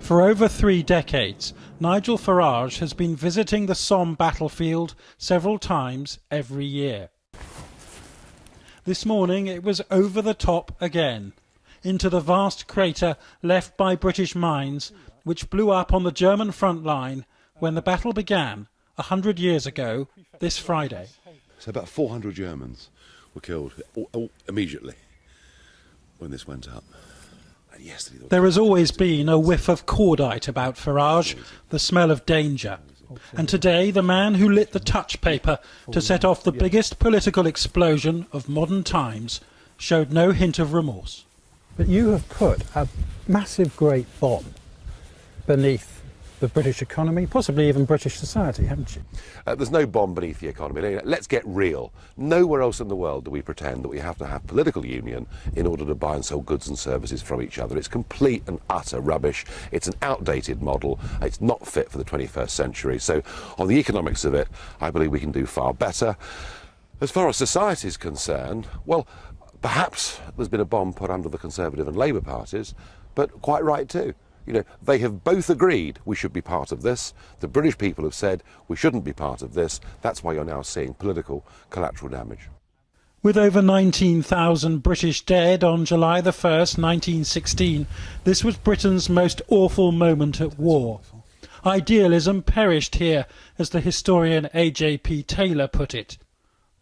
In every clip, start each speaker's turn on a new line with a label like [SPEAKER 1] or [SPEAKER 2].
[SPEAKER 1] For over 3 decades, Nigel Farage has been visiting the Somme battlefield several times every year. This morning it was over the top again, into the vast crater left by British mines, which blew up on the German front line when the battle began 100 years ago this Friday.
[SPEAKER 2] So about 400 Germans were killed immediately when this went up.
[SPEAKER 1] There has always been a whiff of cordite about Farage, the smell of danger. And today, the man who lit the touch paper to set off the biggest political explosion of modern times showed no hint of remorse.
[SPEAKER 3] But you have put a massive great bomb beneath the British economy, possibly even British society, haven't you?
[SPEAKER 2] There's no bomb beneath the economy. Let's get real. Nowhere else in the world do we pretend that we have to have political union in order to buy and sell goods and services from each other. It's complete and utter rubbish. It's an outdated model. It's not fit for the 21st century. So on the economics of it, I believe we can do far better. As far as society is concerned, well, perhaps there's been a bomb put under the Conservative and Labour parties, but quite right too. You know, they have both agreed we should be part of this. The British people have said we shouldn't be part of this. That's why you're now seeing political collateral damage.
[SPEAKER 1] With over 19,000 British dead on July the 1st, 1916, this was Britain's most awful moment at war. Idealism perished here, as the historian A.J.P. Taylor put it.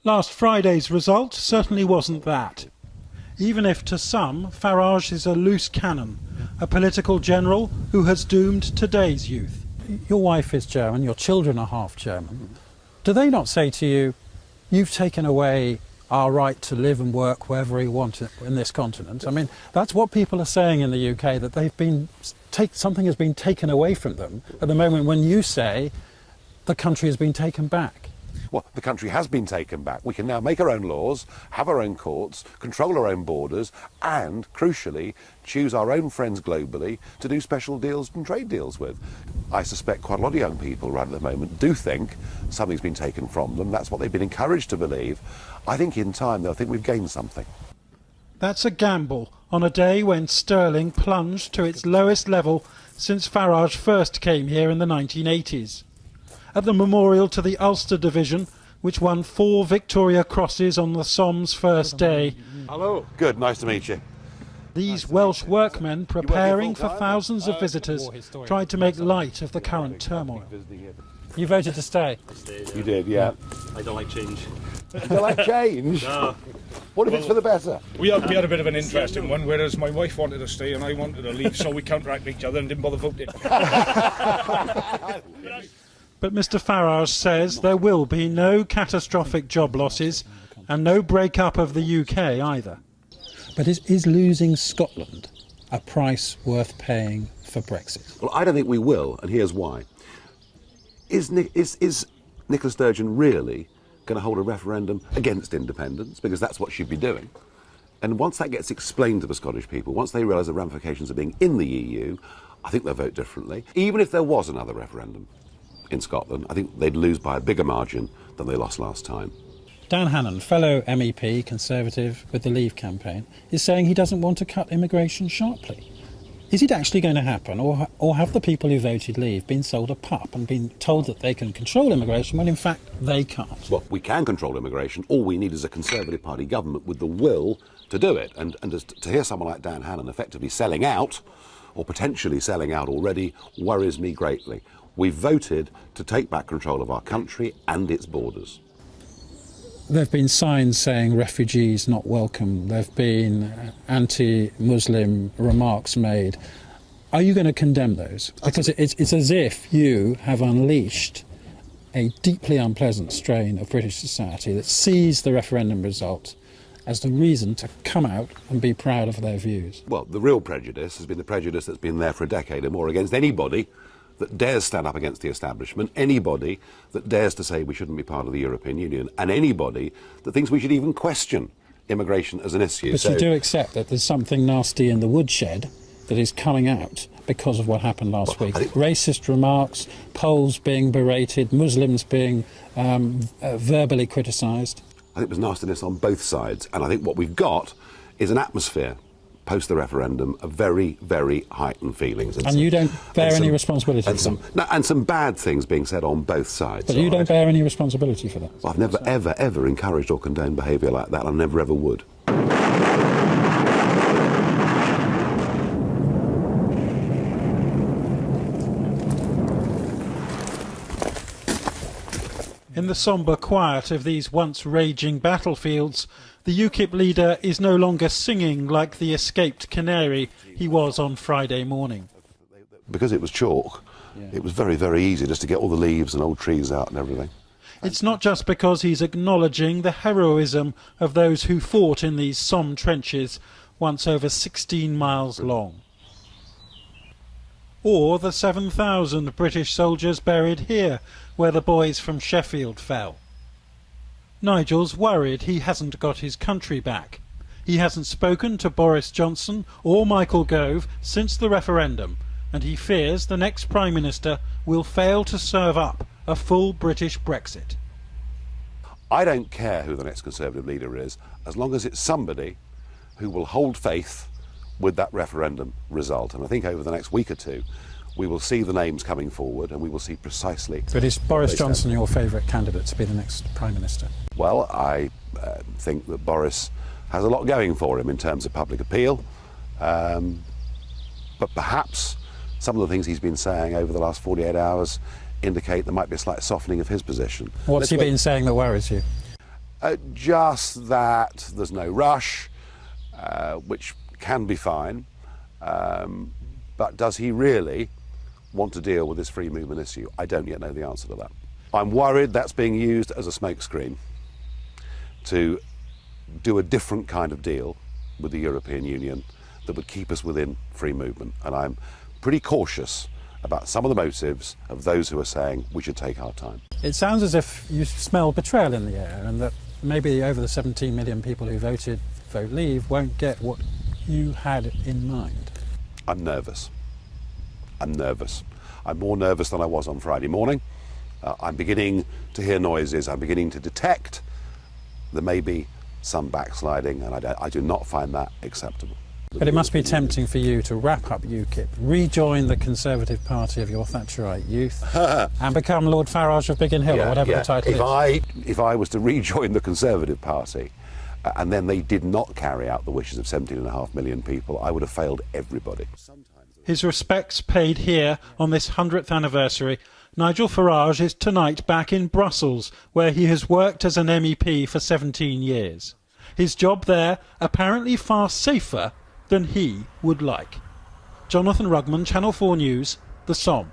[SPEAKER 1] Last Friday's result certainly wasn't that. Even if to some, Farage is a loose cannon, a political general who has doomed today's youth.
[SPEAKER 3] Your wife is German, your children are half German. Do they not say to you, you've taken away our right to live and work wherever we want in this continent? I mean, that's what people are saying in the UK, that they've been something has been taken away from them at the moment when you say the country has been taken back.
[SPEAKER 2] Well, the country has been taken back. We can now make our own laws, have our own courts, control our own borders, and, crucially, choose our own friends globally to do special deals and trade deals with. I suspect quite a lot of young people right at the moment do think something's been taken from them. That's what they've been encouraged to believe. I think in time they'll think we've gained something.
[SPEAKER 1] That's a gamble on a day when sterling plunged to its lowest level since Farage first came here in the 1980s. At the memorial to the Ulster Division, which won 4 Victoria Crosses on the Somme's first day.
[SPEAKER 2] Hello. Good, nice to meet you.
[SPEAKER 1] These Welsh workmen, preparing for thousands of visitors, tried to make light of the current turmoil.
[SPEAKER 3] You voted to stay?
[SPEAKER 2] You did, yeah.
[SPEAKER 4] I don't like change.
[SPEAKER 2] You don't like change?
[SPEAKER 4] No.
[SPEAKER 2] What if it's for the better?
[SPEAKER 5] We had a bit of an interesting one, whereas my wife wanted to stay and I wanted to leave, so we counteracted each other and didn't bother voting.
[SPEAKER 1] But Mr Farage says there will be no catastrophic job losses and no break-up of the UK either.
[SPEAKER 3] But is losing Scotland a price worth paying for Brexit?
[SPEAKER 2] Well, I don't think we will, and here's why. Is Nicola Sturgeon really going to hold a referendum against independence? Because that's what she'd be doing. And once that gets explained to the Scottish people, once they realise the ramifications of being in the EU, I think they'll vote differently. Even if there was another referendum in Scotland, I think they'd lose by a bigger margin than they lost last time.
[SPEAKER 3] Dan Hannan, fellow MEP, Conservative with the Leave campaign, is saying he doesn't want to cut immigration sharply. Is it actually going to happen, or have the people who voted Leave been sold a pup and been told that they can control immigration when in fact they can't?
[SPEAKER 2] Well, we can control immigration. All we need is a Conservative Party government with the will to do it. And to hear someone like Dan Hannan effectively selling out, or potentially selling out already, worries me greatly. We voted to take back control of our country and its borders.
[SPEAKER 3] There have been signs saying refugees not welcome. There have been anti-Muslim remarks made. Are you going to condemn those? Because it's as if you have unleashed a deeply unpleasant strain of British society that sees the referendum result as the reason to come out and be proud of their views.
[SPEAKER 2] Well, the real prejudice has been the prejudice that's been there for a decade or more against anybody that dares stand up against the establishment, anybody that dares to say we shouldn't be part of the European Union, and anybody that thinks we should even question immigration as an issue.
[SPEAKER 3] But you do accept that there's something nasty in the woodshed that is coming out because of what happened last week. Racist remarks, Poles being berated, Muslims being verbally criticised.
[SPEAKER 2] I think there's nastiness on both sides, and I think what we've got is an atmosphere post the referendum are very, very heightened feelings.
[SPEAKER 3] And you don't bear any responsibility for that?
[SPEAKER 2] And some bad things being said on both sides.
[SPEAKER 3] But you don't bear any responsibility for that?
[SPEAKER 2] Well, I've never, ever, ever encouraged or condoned behaviour like that, and I never, ever would.
[SPEAKER 1] In the sombre quiet of these once raging battlefields, the UKIP leader is no longer singing like the escaped canary he was on Friday morning.
[SPEAKER 2] Because it was chalk, it was very, very easy just to get all the leaves and old trees out and everything.
[SPEAKER 1] It's not just because he's acknowledging the heroism of those who fought in these Somme trenches, once over 16 miles long. Or the 7,000 British soldiers buried here, where the boys from Sheffield fell. Nigel's worried he hasn't got his country back. He hasn't spoken to Boris Johnson or Michael Gove since the referendum, and he fears the next Prime Minister will fail to serve up a full British Brexit.
[SPEAKER 2] I don't care who the next Conservative leader is, as long as it's somebody who will hold faith with that referendum result. And I think over the next week or two, we will see the names coming forward and we will see precisely...
[SPEAKER 3] But is Boris Johnson your favourite candidate to be the next Prime Minister?
[SPEAKER 2] Well, I think that Boris has a lot going for him in terms of public appeal, but perhaps some of the things he's been saying over the last 48 hours indicate there might be a slight softening of his position.
[SPEAKER 3] What's he been saying that worries you?
[SPEAKER 2] Just that there's no rush, which can be fine, but does he really want to deal with this free movement issue? I don't yet know the answer to that. I'm worried that's being used as a smokescreen to do a different kind of deal with the European Union that would keep us within free movement, and I'm pretty cautious about some of the motives of those who are saying we should take our time.
[SPEAKER 3] It sounds as if you smell betrayal in the air, and that maybe over the 17 million people who vote leave won't get what you had in mind.
[SPEAKER 2] I'm nervous. I'm more nervous than I was on Friday morning. I'm beginning to hear noises. I'm beginning to detect there may be some backsliding, and I do not find that acceptable.
[SPEAKER 3] But it must be tempting for you to wrap up UKIP, rejoin the Conservative Party of your Thatcherite youth, and become Lord Farage of Biggin Hill, or whatever the title is.
[SPEAKER 2] If I was to rejoin the Conservative Party, and then they did not carry out the wishes of 17.5 million people, I would have failed everybody.
[SPEAKER 1] His respects paid here on this 100th anniversary. Nigel Farage is tonight back in Brussels, where he has worked as an MEP for 17 years. His job there apparently far safer than he would like. Jonathan Rugman, Channel 4 News, the Somme.